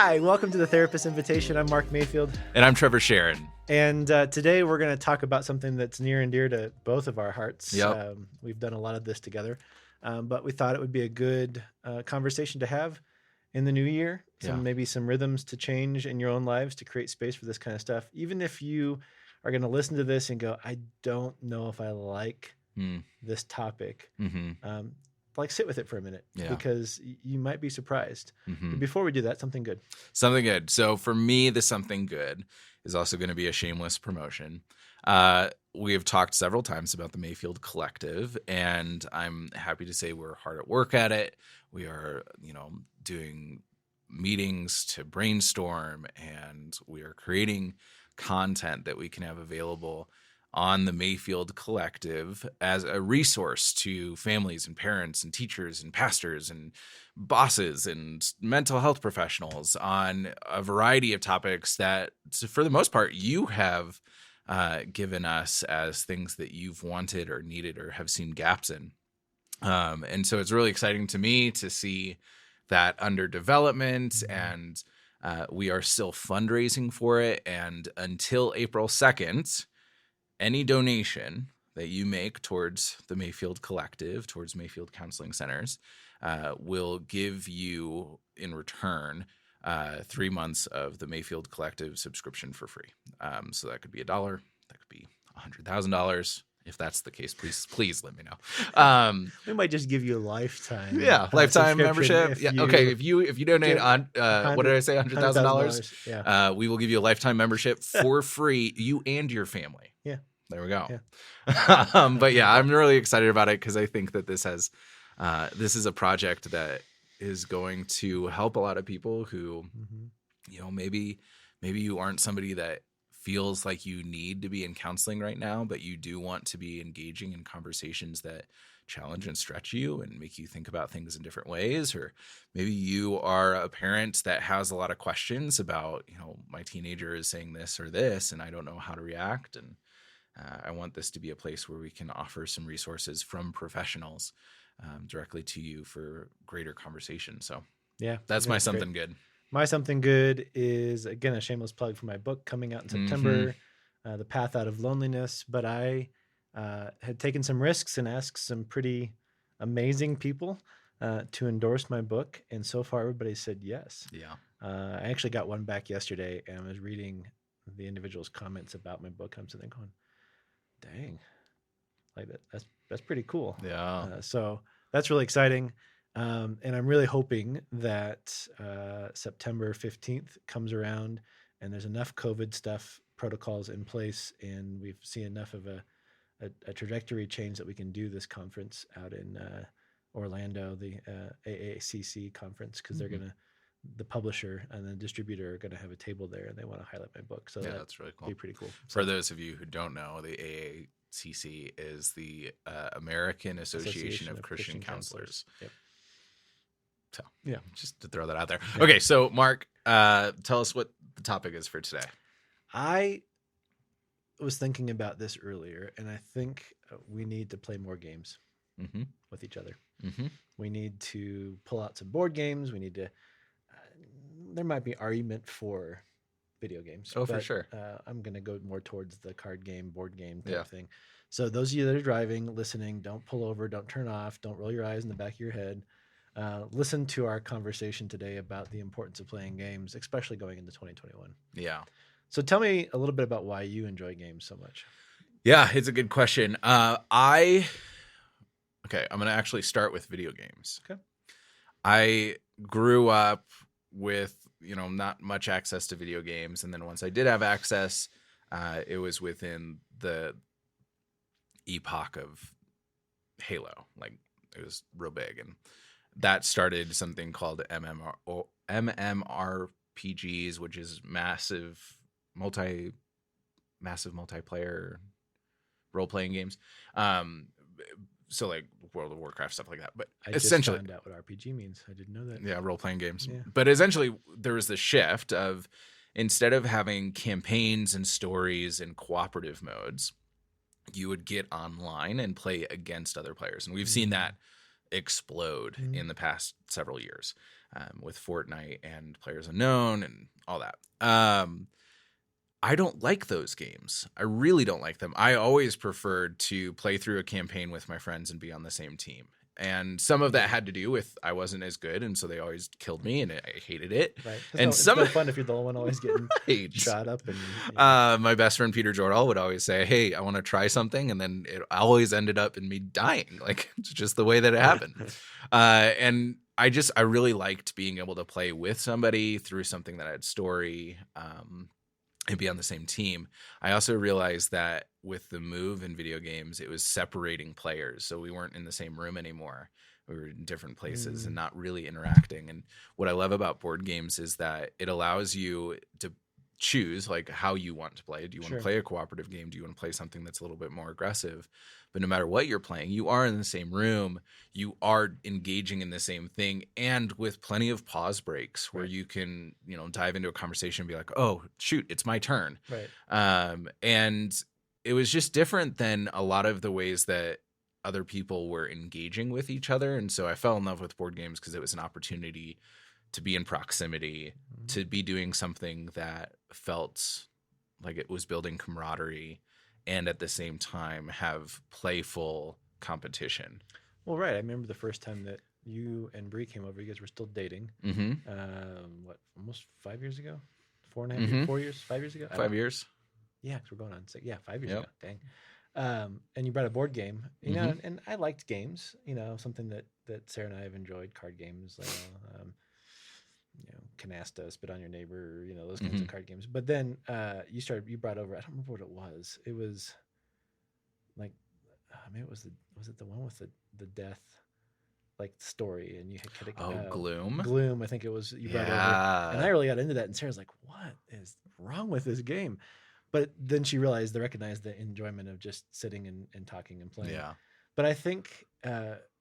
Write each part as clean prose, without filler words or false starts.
Hi, welcome to the Therapist Invitation. I'm Mark Mayfield. And I'm Trever Shirin. And today we're going to talk about something that's near and dear to both of our hearts. Yep. We've done a lot of this together, but we thought it would be a good conversation to have in the new year. Maybe some rhythms to change in your own lives to create space for this kind of stuff. Even if you are going to listen to this and go, I don't know if I like this topic. Mm-hmm. Sit with it for a minute because you might be surprised. Mm-hmm. But before we do that, something good. Something good. So for me, the something good is also going to be a shameless promotion. We have talked several times about the Mayfield Collective, and I'm happy to say we're hard at work at it. We are, doing meetings to brainstorm, and we are creating content that we can have available on the Mayfield Collective as a resource to families and parents and teachers and pastors and bosses and mental health professionals on a variety of topics that, for the most part, you have given us as things that you've wanted or needed or have seen gaps in. And so it's really exciting to me to see that under development, and we are still fundraising for it. And until April 2nd, any donation that you make towards the Mayfield Collective, towards Mayfield Counseling Centers, will give you in return 3 months of the Mayfield Collective subscription for free. So that could be $1, that could be $100,000. If that's the case, please let me know. We might just give you a lifetime. Lifetime membership. Okay. If you donate on what did I say, $100,000? Yeah. We will give you a lifetime membership for free, you and your family. Yeah. There we go. Yeah. But yeah, I'm really excited about it because I think that this is a project that is going to help a lot of people who, maybe you aren't somebody that feels like you need to be in counseling right now, but you do want to be engaging in conversations that challenge and stretch you and make you think about things in different ways. Or maybe you are a parent that has a lot of questions about, my teenager is saying this or this, and I don't know how to react. And I want this to be a place where we can offer some resources from professionals directly to you for greater conversation. So that's my something good. My something good is, again, a shameless plug for my book coming out in September, The Path Out of Loneliness. But I had taken some risks and asked some pretty amazing people to endorse my book. And so far, everybody said yes. Yeah. I actually got one back yesterday, and I was reading the individual's comments about my book. I'm sitting there going, dang, like that's pretty cool. Yeah. So that's really exciting. And I'm really hoping that September 15th comes around and there's enough COVID stuff, protocols in place, and we've seen enough of a trajectory change that we can do this conference out in Orlando, the AACC conference, because they're the publisher and the distributor are going to have a table there, and they want to highlight my book. So that's really cool. Be pretty cool. For those of you who don't know, the AACC is the American Association of Christian Counselors. Yep. So just to throw that out there. Okay, so Mark, tell us what the topic is for today. I was thinking about this earlier, and I think we need to play more games with each other. We need to pull out some board games. We need to. There might be argument for video games. For sure. I'm going to go more towards the card game, board game type thing. So those of you that are driving, listening, don't pull over, don't turn off, don't roll your eyes in the back of your head. Listen to our conversation today about the importance of playing games, especially going into 2021. Yeah. So tell me a little bit about why you enjoy games so much. Yeah, it's a good question. I'm going to actually start with video games. Okay. I grew up with, not much access to video games. And then once I did have access, it was within the epoch of Halo. Like, it was real big. And that started something called MMORPGs, which is massive multiplayer role-playing games. So like World of Warcraft, stuff like that. But I essentially, just found out what RPG means. I didn't know that. Yeah, role-playing games. Yeah. But essentially, there was the shift of, instead of having campaigns and stories and cooperative modes, you would get online and play against other players. And we've seen that explode in the past several years. with Fortnite and Players Unknown and all that. I don't like those games. I really don't like them. I always preferred to play through a campaign with my friends and be on the same team. And some of that had to do with I wasn't as good, and so they always killed me, and I hated it. Right. And It's some no fun if you're the only one always getting right. shot up. And my best friend Peter Jordahl would always say, "Hey, I want to try something," and then it always ended up in me dying. Like it's just the way that it happened. And I really liked being able to play with somebody through something that had story. And be on the same team. I also realized that with the move in video games, it was separating players. So we weren't in the same room anymore. We were in different places and not really interacting. And what I love about board games is that it allows you to choose like how you want to play. Do you want to play a cooperative game? Do you want to play something that's a little bit more aggressive? But no matter what you're playing, you are in the same room, you are engaging in the same thing, and with plenty of pause breaks where you can, dive into a conversation and be like, oh, shoot, it's my turn. Right. And it was just different than a lot of the ways that other people were engaging with each other. And so I fell in love with board games because it was an opportunity to be in proximity, to be doing something that felt like it was building camaraderie and at the same time have playful competition. Well, right. I remember the first time that you and Bree came over. You guys were still dating. Almost 5 years ago? 4.5 years? 4 years? 5 years ago? 5 years. Yeah, because we're going on 6. Yeah, 5 years ago. Dang. And you brought a board game, know, and I liked games, something that Sarah and I have enjoyed, card games, canasta, spit on your neighbor, those kinds of card games. But then you brought over, I don't remember what it was. It was like, maybe was it the one with the death, like story, and you had Gloom. Gloom, I think it was, you brought over. And I really got into that, and Sarah's like, what is wrong with this game? But then she recognized the enjoyment of just sitting and talking and playing. Yeah. But I think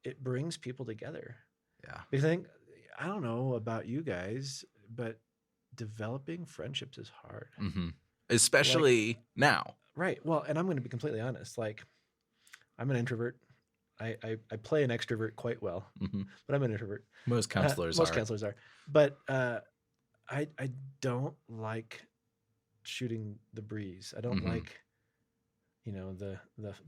it brings people together. Yeah. Because I don't know about you guys, but developing friendships is hard. Especially now. Right. Well, and I'm going to be completely honest. Like, I'm an introvert. I play an extrovert quite well, but I'm an introvert. Most counselors are. But I don't like shooting the breeze. I don't like, the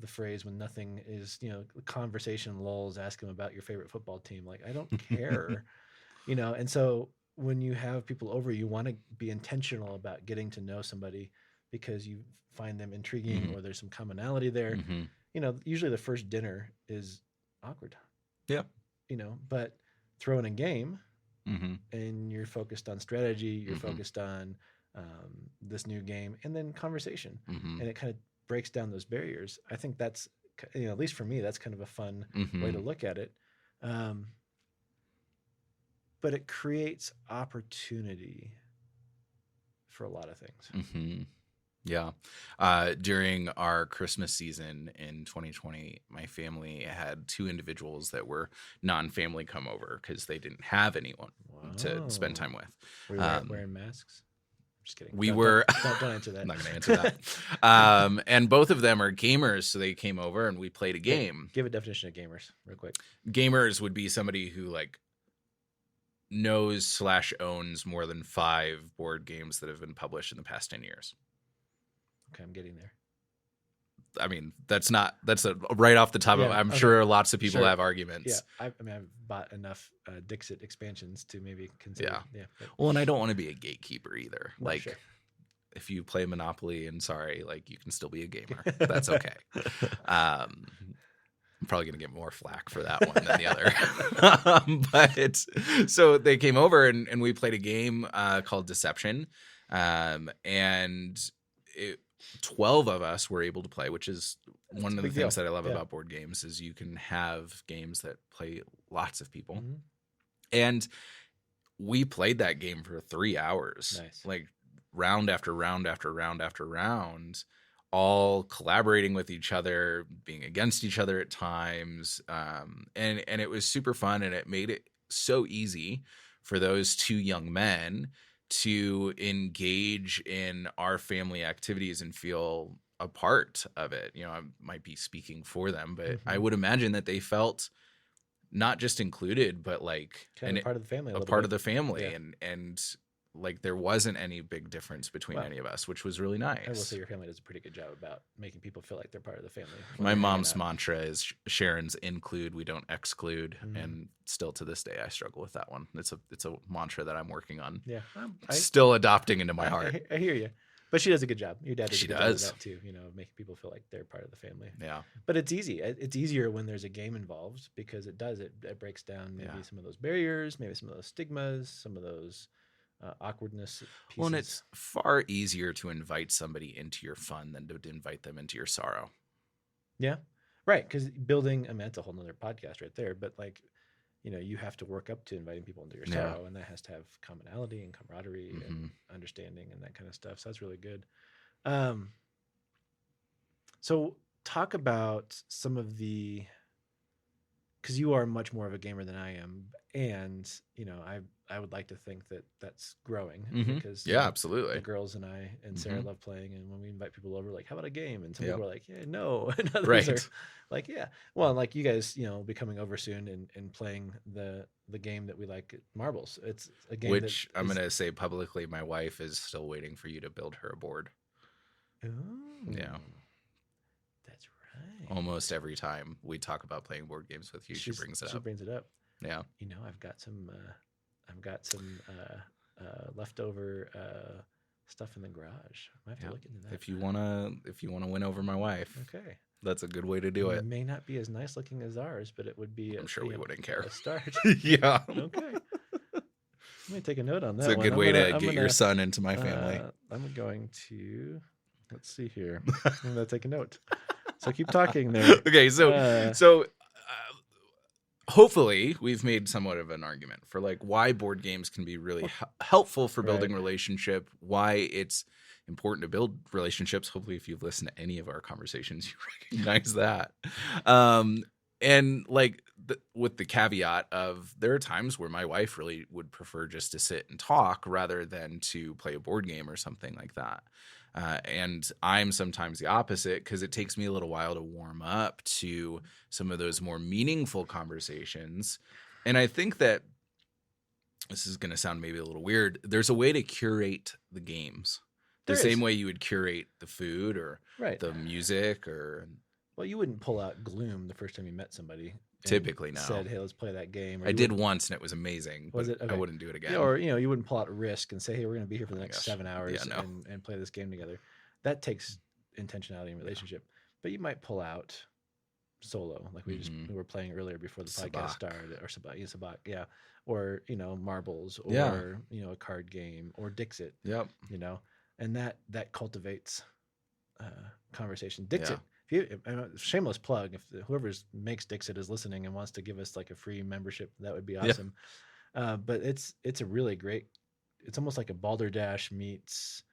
phrase when nothing is, conversation lulls, ask them about your favorite football team. Like, I don't care, and so when you have people over, you want to be intentional about getting to know somebody because you find them intriguing or there's some commonality there. Usually the first dinner is awkward. Yeah. But throw in a game and you're focused on strategy, you're focused on this new game, and then conversation, and it kind of breaks down those barriers. I think that's, at least for me, that's kind of a fun way to look at it. But it creates opportunity for a lot of things. Yeah. During our Christmas season in 2020, my family had 2 individuals that were non-family come over because they didn't have anyone to spend time with. Were you wearing masks? Just kidding. Don't answer that. I'm not going to answer that. And both of them are gamers, so they came over and we played a game. Give a definition of gamers real quick. Gamers would be somebody who like knows/owns more than 5 board games that have been published in the past 10 years. Okay, I'm getting there. I mean, that's right off the top of, I'm sure lots of people have arguments. Yeah, I've bought enough Dixit expansions to maybe consider. Yeah. Well, and I don't want to be a gatekeeper either. Like, if you play Monopoly, and sorry, like you can still be a gamer. That's okay. I'm probably going to get more flack for that one than the other. But so they came over and we played a game called Deception. And 12 of us were able to play, which is one of the things that I love about board games is you can have games that play lots of people. And we played that game for 3 hours, like round after round after round after round, all collaborating with each other, being against each other at times. And it was super fun, and it made it so easy for those 2 young men to engage in our family activities and feel a part of it. I might be speaking for them, but I would imagine that they felt not just included, but like kind of part of the family, a little part bit. of the family, Yeah. and like there wasn't any big difference between Well, any of us, which was really nice. I will say your family does a pretty good job about making people feel like they're part of the family. when My they're hanging mom's out. mantra is Sharon's include, we don't exclude, Mm. and still to this day I struggle with that one. It's a mantra that I'm working on, Yeah, still adopting into my heart. I hear you, but she does a good job. Your dad does She a good job of does. that too. Making people feel like they're part of the family. Yeah, But it's easy. It's easier when there's a game involved because it breaks down maybe Yeah. some of those barriers, maybe some of those stigmas, some of those awkwardness pieces. well, and it's far easier to invite somebody into your fun than to invite them into your sorrow. Yeah, right. Because building, I mean, that's a whole nother podcast right there. But like, you have to work up to inviting people into your Yeah. sorrow, and that has to have commonality and camaraderie Mhm. and understanding and that kind of stuff. So that's really good. So talk about some of because you are much more of a gamer than I am, and I would like to think that that's growing Mhm. because Yeah, the absolutely. girls and I and Sarah Mhm. love playing, and when we invite people over, like, how about a game? And some Yep. people are like, yeah, no, and others Right. are like, yeah. Well, and like you guys, be coming over soon and playing the game that we like, marbles. It's a game Which that I'm is- going to say publicly, my wife is still waiting for you to build her a board. Oh, Yeah. that's right. Almost every time we talk about playing board games with you, she brings it She up. brings it up. Yeah. I've got some leftover stuff in the garage. I might have Yeah. to look into that. If you wanna win over my wife, Okay. that's a good way to do it. May not be as nice looking as ours, but it would be. I'm sure we wouldn't care. A start. Yeah. Okay. Let me take a note on that. It's a one. good I'm way gonna- to I'm get your gonna, son into my family. I'm going to. Let's see here. I'm gonna take a note. So keep talking there. Okay, so hopefully we've made somewhat of an argument for like why board games can be really helpful for building relationship, why it's important to build relationships. Hopefully if you've listened to any of our conversations, you recognize that. And like with the caveat of there are times where my wife really would prefer just to sit and talk rather than to play a board game or something like that. And I'm sometimes the opposite because it takes me a little while to warm up to some of those more meaningful conversations. And I think that this is going to sound maybe a little weird. There's a way to curate the games the same way you would curate the food or the music or. Well, you wouldn't pull out Gloom the first time you met somebody. Typically, no. Said, "Hey, let's play that game." I did once, and it was amazing. Was it? Okay. I wouldn't do it again. Yeah, or you wouldn't pull out Risk and say, "Hey, we're going to be here for the next 7 hours and play this game together." That takes intentionality in relationship. But you might pull out Solo, like we were playing earlier before the podcast started, or Sabak, yeah, or marbles, or a card game, or Dixit. Yep. And that cultivates conversation. Dixit. Shameless plug, if whoever makes Dixit is listening and wants to give us like a free membership, that would be awesome. But it's a really great, it's almost like a Balderdash meets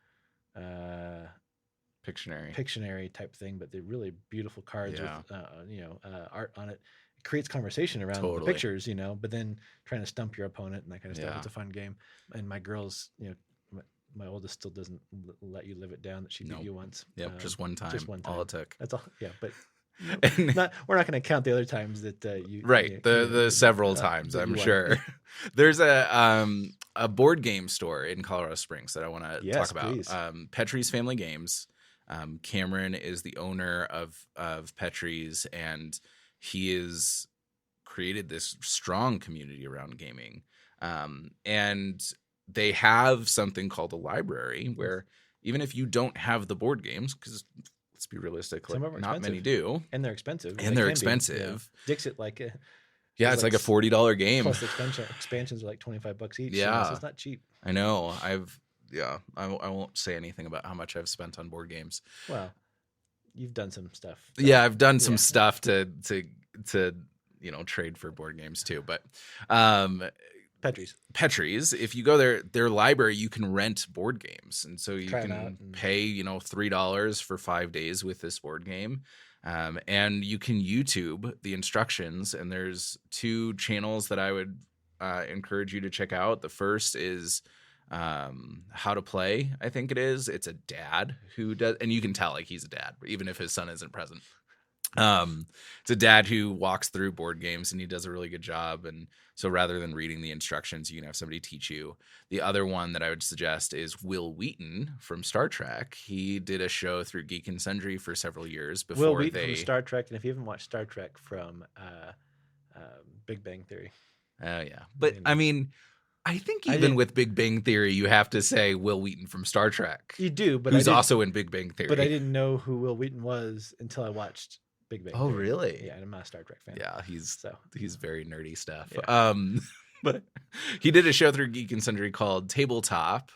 Pictionary type thing, but they're really beautiful cards with art on it. It creates conversation around the pictures, but then trying to stump your opponent and that kind of stuff. It's a fun game. And my girls, my oldest still doesn't let you live it down that she beat you once. Yep, just one time. All it took. That's all. Yeah, but we're not going to count the other times that you. Right, the several times, I'm sure. There's a board game store in Colorado Springs that I want to talk about. Please. Petrie's Family Games. Cameron is the owner of Petrie's, and he has created this strong community around gaming. And they have something called a library where even if you don't have the board games, because let's be realistic, like, not many do. And they're expensive. And they're expensive. Dixit, it's like a $40 game. Plus expansions are like $25 each. Yeah. So it's not cheap. I know. I won't say anything about how much I've spent on board games. Well, you've done some stuff. Yeah, I've done some stuff to trade for board games too. But Petrie's, if you go there, their library, you can rent board games. And so you can pay, $3 for 5 days with this board game. And you can YouTube the instructions. And there's 2 channels that I would encourage you to check out. The first is How to Play, I think it is. It's a dad who does, and you can tell like he's a dad, even if his son isn't present. It's a dad who walks through board games and he does a really good job. And so rather than reading the instructions, you can have somebody teach you. The other one that I would suggest is Will Wheaton from Star Trek. He did a show through Geek and Sundry for several years Will before Wheaton from they. Star Trek, and if you haven't watched Star Trek from Big Bang Theory, Oh, yeah. But you I know. mean, I think I even didn't- with Big Bang Theory, you have to say Will Wheaton from Star Trek, you do, but who's I didn't, also in Big Bang Theory. but I didn't know who Will Wheaton was until I watched Big Bang Oh, Theory. really? Yeah, and I'm not a Star Trek fan. Yeah, he's So very nerdy stuff. Yeah. But he did a show through Geek and Sundry called Tabletop.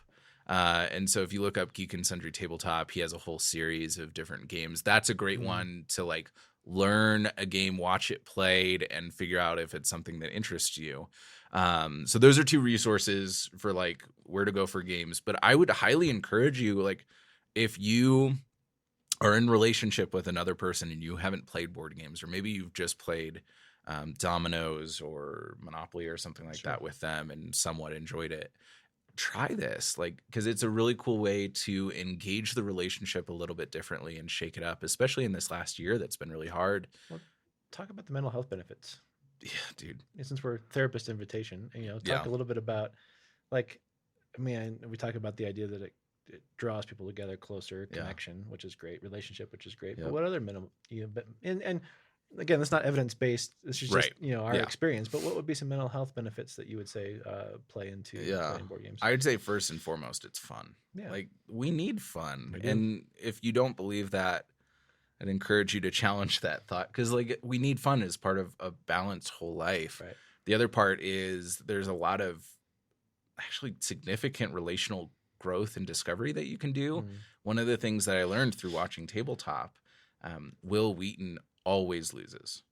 And so if you look up Geek and Sundry Tabletop, he has a whole series of different games. That's a great one to like learn a game, watch it played, and figure out if it's something that interests you. So those are two resources for like where to go for games. But I would highly encourage you, like, if you are in relationship with another person and you haven't played board games, or maybe you've just played dominoes or Monopoly or something like that with them and somewhat enjoyed it, try this, like, because it's a really cool way to engage the relationship a little bit differently and shake it up, especially in this last year that's been really hard. Well, talk about the mental health benefits. Yeah, dude. And since we're therapist invitation, and, talk a little bit about, like, I mean, we talk about the idea that it draws people together closer, connection, which is great, relationship, which is great. But what other minimal, and again, that's not evidence based. This is just our experience. But what would be some mental health benefits that you would say play into playing board games? I'd say first and foremost, it's fun. Yeah. Like, we need fun, and if you don't believe that, I'd encourage you to challenge that thought, because like we need fun as part of a balanced whole life. Right. The other part is there's a lot of actually significant relational growth and discovery that you can do. One of the things that I learned through watching Tabletop, Will Wheaton always loses.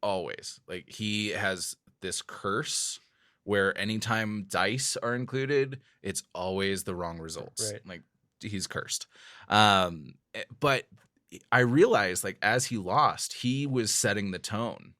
Always. Like, he has this curse where anytime dice are included, it's always the wrong results. Right. Like, he's cursed. But I realized, like, as he lost, he was setting the tone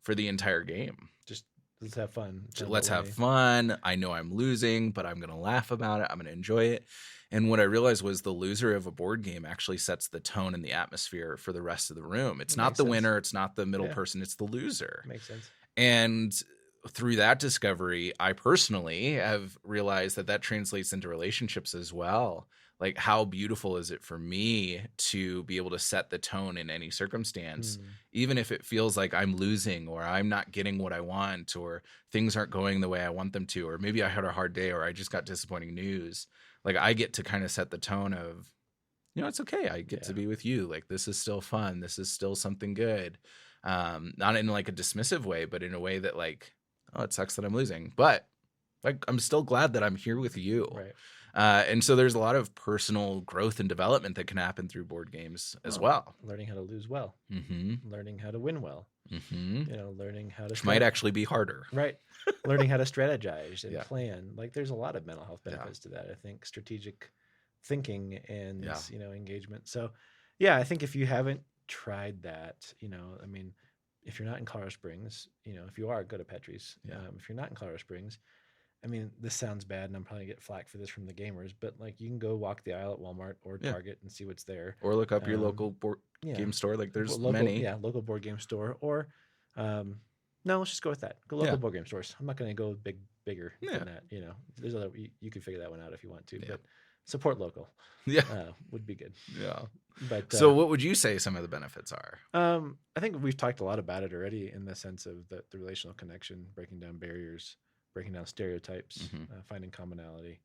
for the entire game. Just let's have fun. Let's have fun. I know I'm losing, but I'm going to laugh about it. I'm going to enjoy it. And what I realized was the loser of a board game actually sets the tone and the atmosphere for the rest of the room. It's not the winner. It's not the middle person. It's the loser. Makes sense. And through that discovery, I personally have realized that translates into relationships as well. Like, how beautiful is it for me to be able to set the tone in any circumstance, even if it feels like I'm losing or I'm not getting what I want or things aren't going the way I want them to, or maybe I had a hard day or I just got disappointing news. Like, I get to kind of set the tone of, it's okay. I get to be with you. Like, this is still fun. This is still something good. Not in like a dismissive way, but in a way that like, oh, it sucks that I'm losing, but like, I'm still glad that I'm here with you. Right. And so there's a lot of personal growth and development that can happen through board games as well. Learning how to lose well, learning how to win well, learning how to which might actually be harder. Right. Learning how to strategize and plan. Like, there's a lot of mental health benefits to that. I think strategic thinking and, engagement. So yeah, I think if you haven't tried that, I mean, if you're not in Colorado Springs, if you are, go to Petrie's. If you're not in Colorado Springs, I mean, this sounds bad, and I'm probably gonna get flack for this from the gamers, but like, you can go walk the aisle at Walmart or Target and see what's there, or look up your local board game store. Like, there's many, local board game store. Or, no, let's just go with that. Go local board game stores. I'm not gonna go bigger than that. There's other. You could figure that one out if you want to, but support local. Would be good. Yeah. But so, what would you say some of the benefits are? I think we've talked a lot about it already, in the sense of the relational connection, breaking down barriers, breaking down stereotypes, finding commonality,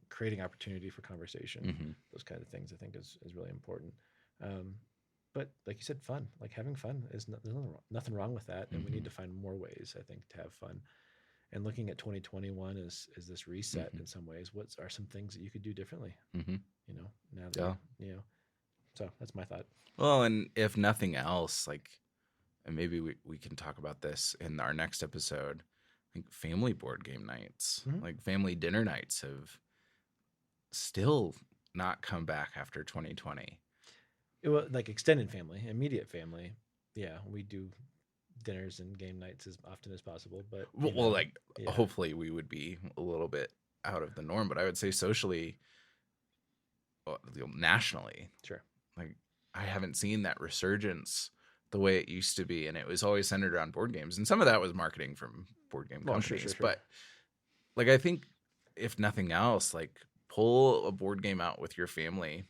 creating opportunity for conversation. Those kind of things I think is really important. But like you said, fun, like having fun there's nothing wrong with that. And we need to find more ways, I think, to have fun. And looking at 2021 is this reset in some ways. What are some things that you could do differently? Now that, so that's my thought. Well, and if nothing else, like, and maybe we can talk about this in our next episode, like family board game nights, like family dinner nights have still not come back after 2020. Like extended family, immediate family. Yeah, we do dinners and game nights as often as possible. But hopefully we would be a little bit out of the norm. But I would say socially, nationally, sure. Like, I haven't seen that resurgence the way it used to be, and it was always centered around board games. And some of that was marketing from board game companies. Sure. But like, I think if nothing else, like pull a board game out with your family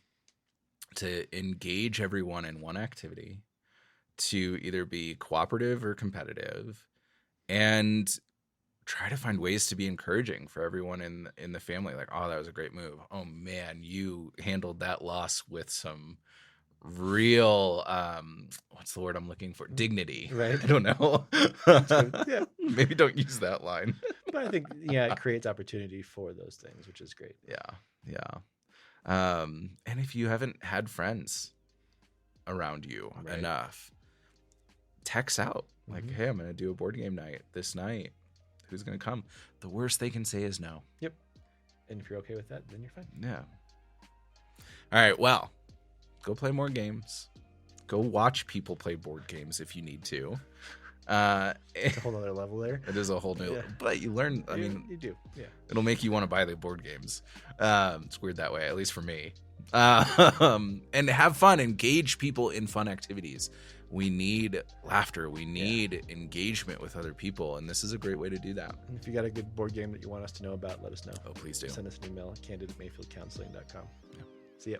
to engage everyone in one activity, to either be cooperative or competitive, and try to find ways to be encouraging for everyone in the family. Like, oh, that was a great move. Oh man, you handled that loss with some real what's the word I'm looking for? Dignity. Right. I don't know. Yeah. Maybe don't use that line. But I think, yeah, it creates opportunity for those things, which is great. Yeah. And if you haven't had friends around you enough, text out like, hey, I'm gonna do a board game night this night. Who's gonna come? The worst they can say is no. Yep. And if you're okay with that, then you're fine. Yeah. All right, well, go play more games. Go watch people play board games if you need to. It's a whole other level there. It is a whole new, but you learn. I mean, you do. Yeah. It'll make you want to buy the board games. It's weird that way, at least for me. And have fun. Engage people in fun activities. We need laughter. We need engagement with other people, and this is a great way to do that. And if you got a good board game that you want us to know about, let us know. Oh, please do. Send us an email at candid@mayfieldcounseling.com. Yeah. See ya.